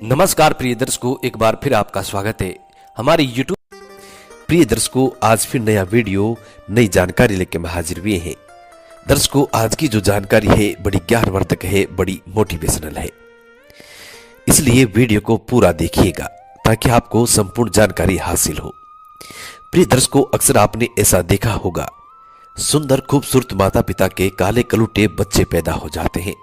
नमस्कार प्रिय दर्शकों, एक बार फिर आपका स्वागत है हमारे YouTube। प्रिय दर्शकों, आज फिर नया वीडियो नई जानकारी लेकर हम हाजिर हुए हैं। दर्शकों, आज की जो जानकारी है बड़ी ज्ञानवर्धक है, बड़ी मोटिवेशनल है, इसलिए वीडियो को पूरा देखिएगा ताकि आपको संपूर्ण जानकारी हासिल हो। प्रिय दर्शकों, अक्सर आपने ऐसा देखा होगा, सुंदर खूबसूरत माता पिता के काले कलूटे बच्चे पैदा हो जाते हैं।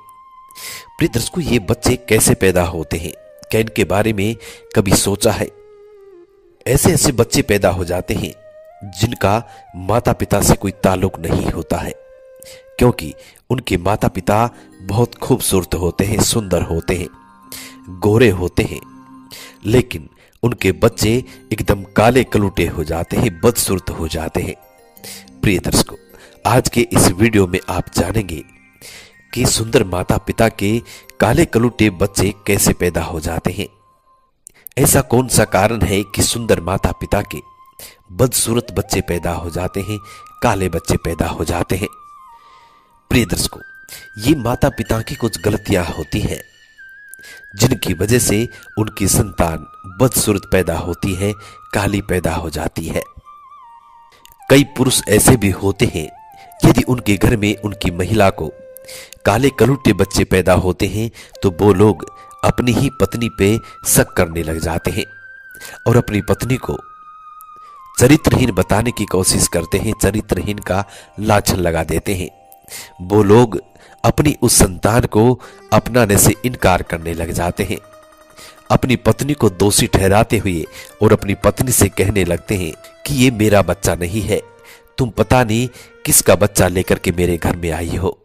प्रिय दर्शकों, ये बच्चे कैसे पैदा होते हैं, क्या इनके बारे में कभी सोचा है? ऐसे ऐसे बच्चे पैदा हो जाते हैं जिनका माता पिता से कोई ताल्लुक नहीं होता है, क्योंकि उनके माता पिता बहुत खूबसूरत होते हैं, सुंदर होते हैं, गोरे होते हैं, लेकिन उनके बच्चे एकदम काले कलूटे हो जाते हैं, बदसूरत हो जाते हैं। प्रिय दर्शकों, आज के इस वीडियो में आप जानेंगे कि सुंदर माता पिता के काले कलूटे बच्चे कैसे पैदा हो जाते हैं। ऐसा कौन सा कारण है कि सुंदर माता पिता के बदसूरत बच्चे पैदा हो जाते हैं, काले बच्चे पैदा हो जाते हैं? प्रिय दर्शकों, ये माता पिता की कुछ गलतियां होती हैं जिनकी वजह से उनकी संतान बदसूरत पैदा होती है, काली पैदा हो जाती है। कई पुरुष ऐसे भी होते हैं, यदि उनके घर में उनकी महिला को काले कलूटे बच्चे पैदा होते हैं तो वो लोग अपनी ही पत्नी पे शक करने लग जाते हैं और अपनी पत्नी को चरित्रहीन बताने की कोशिश करते हैं, चरित्रहीन का लाछन लगा देते हैं। वो लोग अपनी उस संतान को अपनाने से इनकार करने लग जाते हैं, अपनी पत्नी को दोषी ठहराते हुए और अपनी पत्नी से कहने लगते हैं कि ये मेरा बच्चा नहीं है, तुम पता नहीं किसका बच्चा लेकर के मेरे घर में आई हो।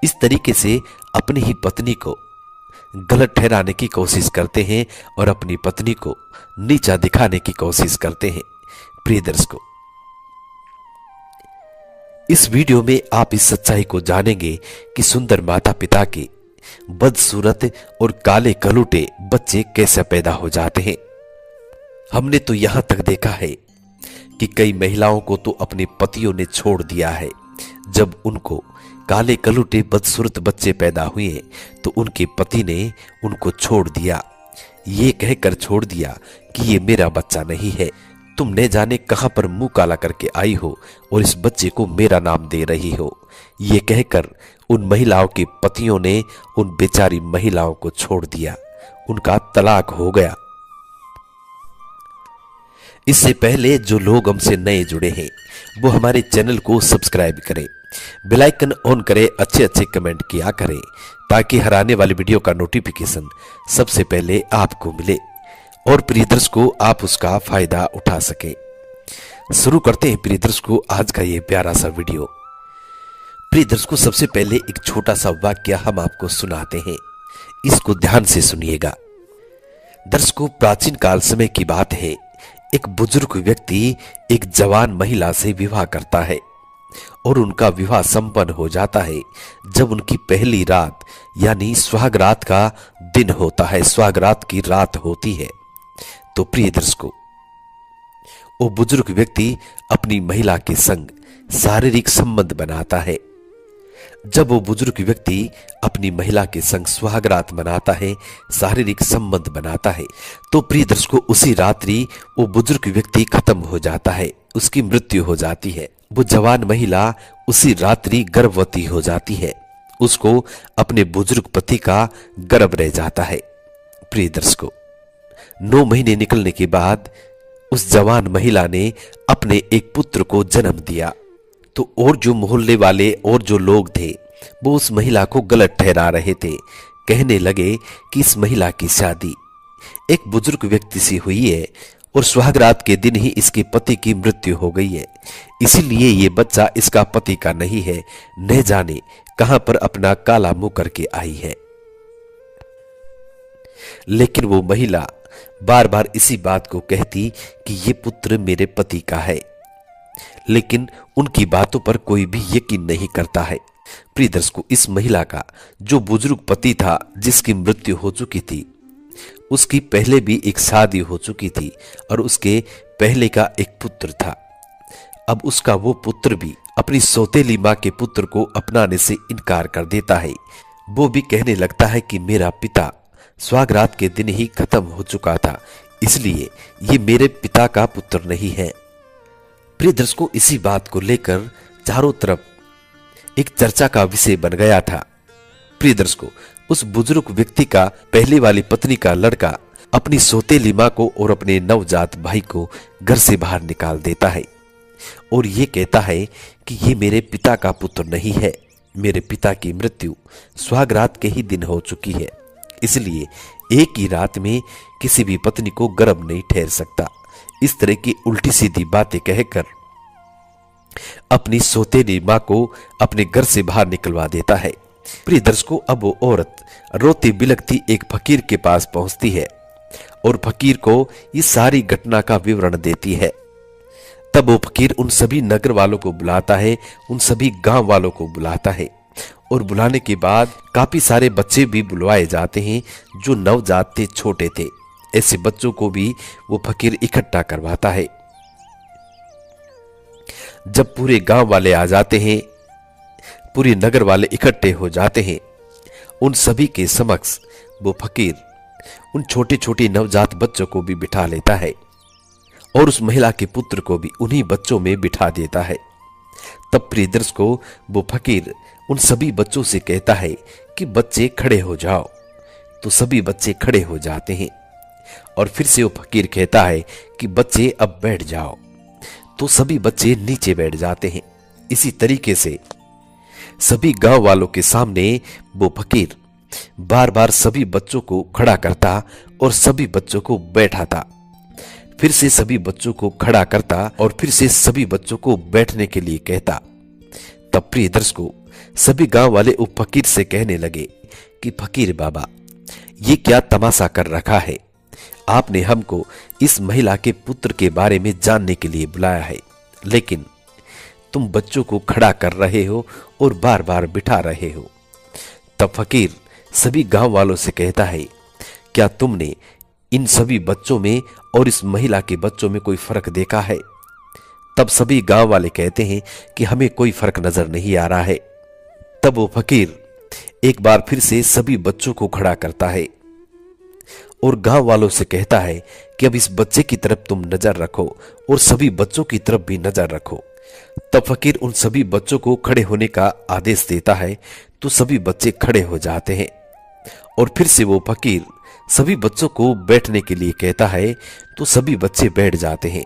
इस तरीके से अपनी ही पत्नी को गलत ठहराने की कोशिश करते हैं और अपनी पत्नी को नीचा दिखाने की कोशिश करते हैं। प्रिय दर्शकों, इस वीडियो में आप इस सच्चाई को जानेंगे कि सुंदर माता पिता के बदसूरत और काले कलूटे बच्चे कैसे पैदा हो जाते हैं। हमने तो यहां तक देखा है कि कई महिलाओं को तो अपने पतियों ने छोड़ दिया है। जब उनको काले कलूटे बदसूरत बच्चे पैदा हुए तो उनके पति ने उनको छोड़ दिया, ये कहकर छोड़ दिया कि ये मेरा बच्चा नहीं है, तुम न जाने कहां पर मुंह काला करके आई हो और इस बच्चे को मेरा नाम दे रही हो। ये कहकर उन महिलाओं के पतियों ने उन बेचारी महिलाओं को छोड़ दिया, उनका तलाक हो गया। इससे पहले जो लोग हमसे नए जुड़े हैं वो हमारे चैनल को सब्सक्राइब करें, बेल आइकन ऑन करें, अच्छे अच्छे कमेंट किया करें ताकि हर आने वाली वीडियो का नोटिफिकेशन सबसे पहले आपको मिले और प्रिय दर्शकों आप उसका फायदा उठा सके। शुरू करते हैं प्रिय दर्शकों आज का ये प्यारा सा वीडियो। प्रिय दर्शकों, सबसे पहले एक छोटा सा वाक्य हम आपको सुनाते हैं, इसको ध्यान से सुनिएगा। दर्शकों, प्राचीन काल समय की बात है, एक बुजुर्ग व्यक्ति एक जवान महिला से विवाह करता है और उनका विवाह संपन्न हो जाता है जब उनकी पहली रात यानी सुहागरात का दिन होता है, सुहागरात की रात होती है। तो प्रिय दर्शकों, वो बुजुर्ग व्यक्ति अपनी महिला के संग शारीरिक संबंध बनाता है। जब वो बुजुर्ग व्यक्ति अपनी महिला के संग सुहागरात मनाता है, शारीरिक संबंध बनाता है, तो प्रिय दर्शकों उसी रात्रि वो बुजुर्ग व्यक्ति खत्म हो जाता है, उसकी मृत्यु हो जाती है। वो जवान महिला उसी रात्रि गर्भवती हो जाती है, उसको अपने बुजुर्ग पति का गर्भ रह जाता है। प्रिय दर्शकों, 9 महीने निकलने के बाद उस जवान महिला ने अपने एक पुत्र को जन्म दिया। तो और जो मोहल्ले वाले और जो लोग थे वो उस महिला को गलत ठहरा रहे थे, कहने लगे कि इस महिला की शादी एक बुजुर्ग व्यक्ति से हुई है और सुहागरात के दिन ही इसके पति की मृत्यु हो गई है, इसीलिए ये बच्चा इसका पति का नहीं है, न जाने कहां पर अपना काला मुंह करके आई है। लेकिन वो महिला बार बार इसी बात को कहती कि ये पुत्र मेरे पति का है, लेकिन उनकी बातों पर कोई भी यकीन नहीं करता है। प्रिय दर्शकों, इस महिला का जो बुजुर्ग पति था जिसकी मृत्यु हो चुकी थी, उसकी पहले भी एक शादी हो चुकी थी और उसके पहले का एक पुत्र था। अब उसका वो पुत्र भी अपनी सौतेली मां के पुत्र को अपनाने से इनकार कर देता है। वो भी कहने लगता है कि मेरा पिता स्वागरात के दिन ही खत्म हो चुका था, इसलिए ये मेरे पिता का पुत्र नहीं है। प्रिय दर्शकों, इसी बात को लेकर चारों तरफ एक चर्चा का विषय बन गया था। प्रिय दर्शकों, उस बुजुर्ग व्यक्ति का पहले वाली पत्नी का लड़का अपनी सौतेली मां को और अपने नवजात भाई को घर से बाहर निकाल देता है और ये कहता है कि ये मेरे पिता का पुत्र नहीं है। मेरे पिता की मृत्यु स्वागरात के ही दिन हो चुकी है, इसलिए एक ही रात में किसी भी पत्नी को गर्भ नहीं ठहर सकता। इस तरह की उल्टी सीधी बातें कहकर अपनी सौतेली मां को अपने घर से बाहर निकलवा देता है। प्रिय दर्शकों, अब वो औरत रोती बिलखती एक फकीर के पास पहुंचती है और फकीर को इस सारी घटना का विवरण देती है। तब वो फकीर उन सभी नगर वालों को बुलाता है, उन सभी गांव वालों को बुलाता है और बुलाने के बाद काफी सारे बच्चे भी बुलवाए जाते हैं जो नवजात थे, छोटे थे। ऐसे बच्चों को भी वो फकीर इकट्ठा करवाता है। जब पूरे गांव वाले आ जाते हैं, पूरे नगर वाले इकट्ठे हो जाते हैं, उन सभी के समक्ष वो फकीर उन छोटे छोटे नवजात बच्चों को भी बिठा लेता है और उस महिला के पुत्र को भी उन्हीं बच्चों में बिठा देता है। तब प्रिय दर्शकों, वो फकीर उन सभी बच्चों से कहता है कि बच्चे खड़े हो जाओ। तो सभी बच्चे खड़े हो जाते हैं और फिर से वो फकीर कहता है कि बच्चे अब बैठ जाओ। तो सभी बच्चे नीचे बैठ जाते हैं। इसी तरीके से सभी गांव वालों के सामने वो फकीर बार बार सभी बच्चों को खड़ा करता और सभी बच्चों को बैठाता, फिर से सभी बच्चों को खड़ा करता और फिर से सभी बच्चों को बैठने के लिए कहता। तब प्रिय दर्शकों, सभी गांव वाले उस फकीर से कहने लगे कि फकीर बाबा, ये क्या तमाशा कर रखा है? आपने हमको इस महिला के पुत्र के बारे में जानने के लिए बुलाया है, लेकिन तुम बच्चों को खड़ा कर रहे हो और बार बार बिठा रहे हो। तब फकीर सभी गांव वालों से कहता है, क्या तुमने इन सभी बच्चों में और इस महिला के बच्चों में कोई फर्क देखा है? तब सभी गांव वाले कहते हैं कि हमें कोई फर्क नजर नहीं आ रहा है। तब वो फकीर एक बार फिर से सभी बच्चों को खड़ा करता है और गांव वालों से कहता है कि अब इस बच्चे की तरफ तुम नजर रखो और सभी बच्चों की तरफ भी नजर रखो। तब फकीर उन सभी बच्चों को खड़े होने का आदेश देता है, तो सभी बच्चे खड़े हो जाते हैं और फिर से वो फकीर सभी बच्चों को बैठने के लिए कहता है, तो सभी बच्चे बैठ जाते हैं।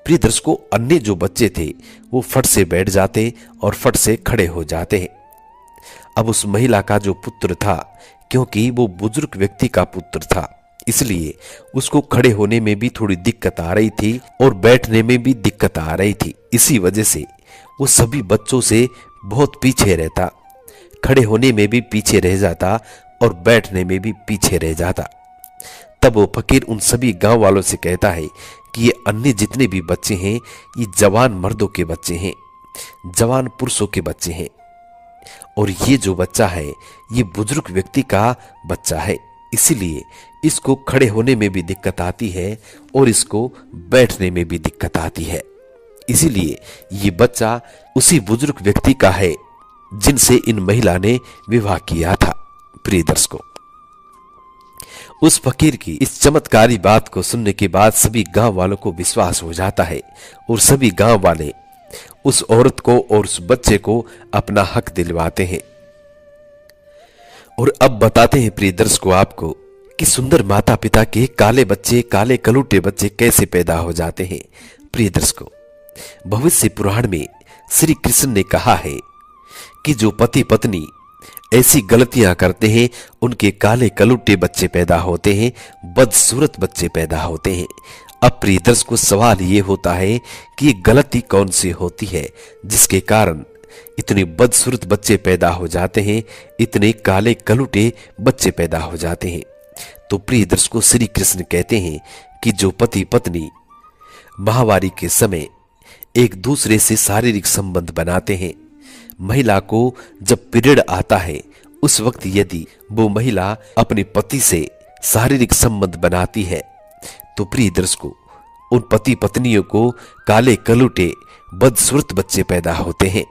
प्रिय दर्शकों, अन्य जो बच्चे थे वो फट से बैठ जाते और फट से खड़े हो जाते हैं। अब उस महिला का जो पुत्र था, क्योंकि वो बुजुर्ग व्यक्ति का पुत्र था, इसलिए उसको खड़े होने में भी थोड़ी दिक्कत आ रही थी और बैठने में भी दिक्कत आ रही थी। इसी वजह से वो सभी बच्चों से बहुत पीछे रहता, खड़े होने में भी पीछे रह जाता और बैठने में भी पीछे रह जाता। तब वो फकीर उन सभी गांव वालों से कहता है कि ये अन्य जितने भी बच्चे हैं, ये जवान मर्दों के बच्चे हैं, जवान पुरुषों के बच्चे हैं, और ये जो बच्चा है ये बुजुर्ग व्यक्ति का बच्चा है, इसीलिए इसको खड़े होने में भी दिक्कत आती है और इसको बैठने में भी दिक्कत आती है। इसीलिए ये बच्चा उसी बुजुर्ग व्यक्ति का है जिनसे इन महिला ने विवाह किया था। प्रिय दर्शकों, उस फकीर की इस चमत्कारी बात को सुनने के बाद सभी गांव वालों को विश्वास हो जाता है और सभी गांव वाले उस औरत को और उस बच्चे को अपना हक दिलवाते हैं। और अब बताते हैं प्रिय दर्शकों आपको कि सुंदर माता पिता के काले बच्चे, काले कलूटे बच्चे कैसे पैदा हो जाते हैं। प्रिय दर्शकों, भविष्य पुराण में श्री कृष्ण ने कहा है कि जो पति पत्नी ऐसी गलतियां करते हैं उनके काले कलूटे बच्चे पैदा होते हैं, बदसूरत बच्चे पैदा होते हैं। अब प्रिय दर्शकों, सवाल ये होता है कि ये गलती कौन सी होती है जिसके कारण इतने बदसूरत बच्चे पैदा हो जाते हैं, इतने काले कलूटे बच्चे पैदा हो जाते हैं। तो प्रिय दर्शकों, श्री कृष्ण कहते हैं कि जो पति पत्नी माहवारी के समय एक दूसरे से शारीरिक संबंध बनाते हैं, महिला को जब पीरियड आता है उस वक्त यदि वो महिला अपने पति से शारीरिक संबंध बनाती है, तो प्रिय दर्शकों, उन पति पत्नियों को काले कलूटे बदसूरत बच्चे पैदा होते हैं।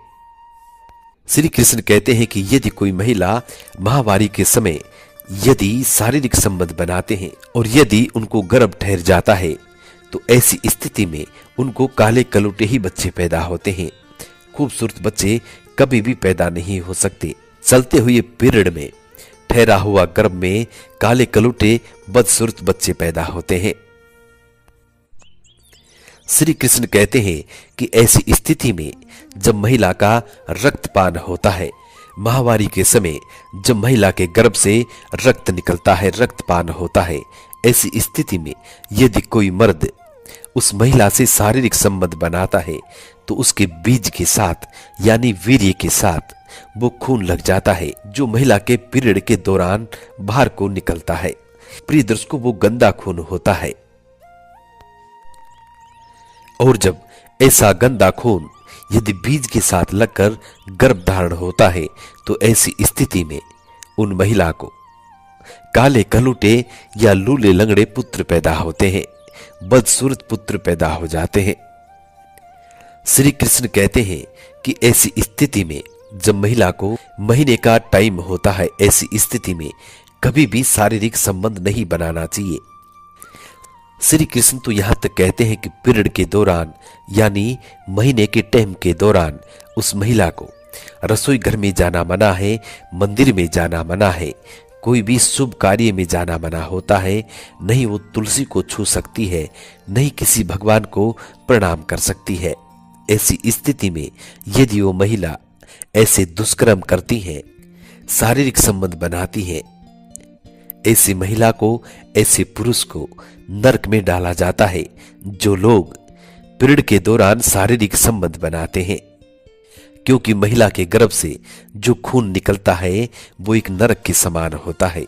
श्री कृष्ण कहते हैं कि यदि कोई महिला माहवारी के समय यदि शारीरिक संबंध बनाते हैं और यदि उनको गर्भ ठहर जाता है तो ऐसी स्थिति में उनको काले कलुटे ही बच्चे पैदा होते हैं। खूबसूरत बच्चे कभी भी पैदा नहीं हो सकते। चलते हुए पीरियड में ठहरा हुआ गर्भ में काले कलुटे बदसूरत बच्चे पैदा होते हैं। श्री कृष्ण कहते हैं कि ऐसी स्थिति में जब महिला का रक्तपान होता है, माहवारी के समय जब महिला के गर्भ से रक्त निकलता है, रक्तपान होता है, ऐसी स्थिति में यदि कोई मर्द उस महिला से शारीरिक संबंध बनाता है तो उसके बीज के साथ यानी वीर्य के साथ वो खून लग जाता है जो महिला के पीरियड के दौरान बाहर को निकलता है। प्रिय दर्शकों, वो गंदा खून होता है और जब ऐसा गंदा खून यदि बीज के साथ लगकर गर्भ धारण होता है तो ऐसी स्थिति में उन महिला को काले कलुटे या लूले लंगड़े पुत्र पैदा होते हैं, बदसूरत पुत्र पैदा हो जाते हैं। श्री कृष्ण कहते हैं कि ऐसी स्थिति में जब महिला को महीने का टाइम होता है, ऐसी स्थिति में कभी भी शारीरिक संबंध नहीं बनाना चाहिए। श्री कृष्ण तो यहां तक कहते हैं कि पीरियड के दौरान यानी महीने के टाइम के दौरान उस महिला को रसोई घर में जाना मना है, मंदिर में जाना मना है, कोई भी शुभ कार्य में जाना मना होता है। नहीं वो तुलसी को छू सकती है, नहीं किसी भगवान को प्रणाम कर सकती है। ऐसी स्थिति में यदि वो महिला ऐसे दुष्कर्म करती है, शारीरिक संबंध बनाती है, ऐसी महिला को, ऐसे पुरुष को नरक में डाला जाता है। जो लोग पीरियड के दौरान शारीरिक संबंध बनाते हैं, क्योंकि महिला के गर्भ से जो खून निकलता है वो एक नरक के समान होता है।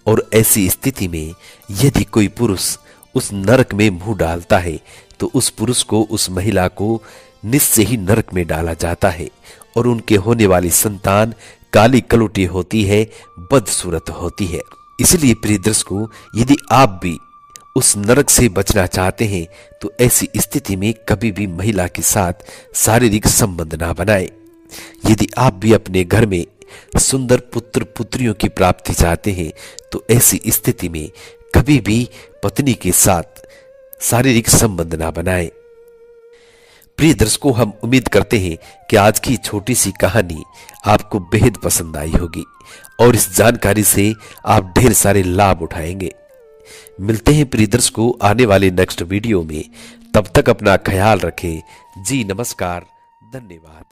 और ऐसी स्थिति में यदि कोई पुरुष उस नरक में मुंह डालता है तो उस पुरुष को, उस महिला को निश्चय ही नरक में डाला जाता है और उनके होने वाली संतान काली कलुटी होती है, बदसूरत होती है। इसलिए प्रिय दर्शकों, यदि आप भी उस नरक से बचना चाहते हैं तो ऐसी स्थिति में कभी भी महिला के साथ शारीरिक संबंध ना बनाएं। यदि आप भी अपने घर में सुंदर पुत्र पुत्रियों की प्राप्ति चाहते हैं तो ऐसी स्थिति में कभी भी पत्नी के साथ शारीरिक संबंध ना बनाएं। प्रिय दर्शकों, हम उम्मीद करते हैं कि आज की छोटी सी कहानी आपको बेहद पसंद आई होगी और इस जानकारी से आप ढेर सारे लाभ उठाएंगे। मिलते हैं प्रिय दर्शकों आने वाले नेक्स्ट वीडियो में। तब तक अपना ख्याल रखें। जी नमस्कार, धन्यवाद।